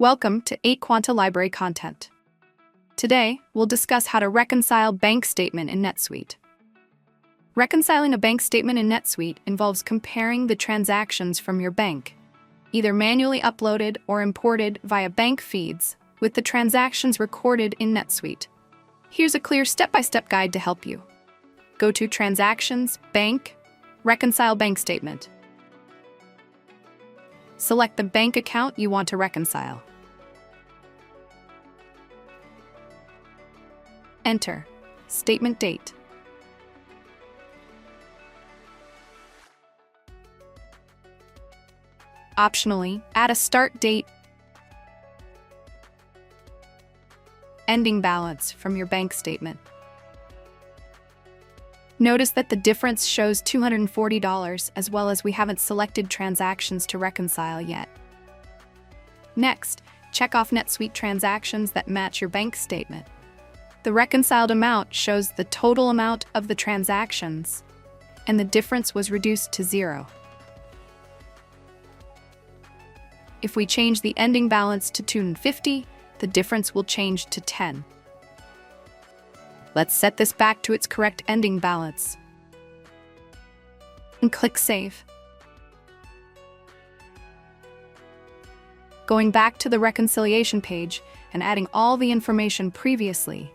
Welcome to 8 Quanta Library content. Today, we'll discuss how to reconcile bank statement in NetSuite. Reconciling a bank statement in NetSuite involves comparing the transactions from your bank, either manually uploaded or imported via bank feeds, with the transactions recorded in NetSuite. Here's a clear step-by-step guide to help you. Go to Transactions, Bank, Reconcile Bank Statement. Select the bank account you want to reconcile. Enter statement date. Optionally, add a start date, ending balance from your bank statement. Notice that the difference shows $240 as well as we haven't selected transactions to reconcile yet. Next, check off NetSuite transactions that match your bank statement. The reconciled amount shows the total amount of the transactions, and the difference was reduced to 0. If we change the ending balance to $250, the difference will change to 10. Let's set this back to its correct ending balance. And click Save. Going back to the reconciliation page and adding all the information previously,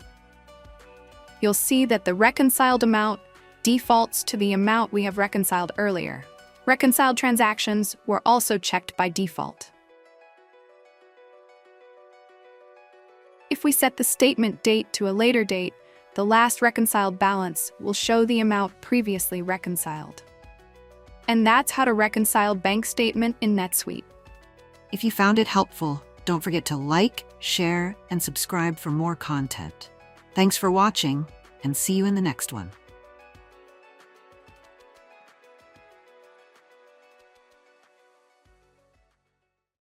you'll see that the reconciled amount defaults to the amount we have reconciled earlier. Reconciled transactions were also checked by default. If we set the statement date to a later date, the last reconciled balance will show the amount previously reconciled. And that's how to reconcile bank statement in NetSuite. If you found it helpful, don't forget to like, share, and subscribe for more content. Thanks for watching, and see you in the next one.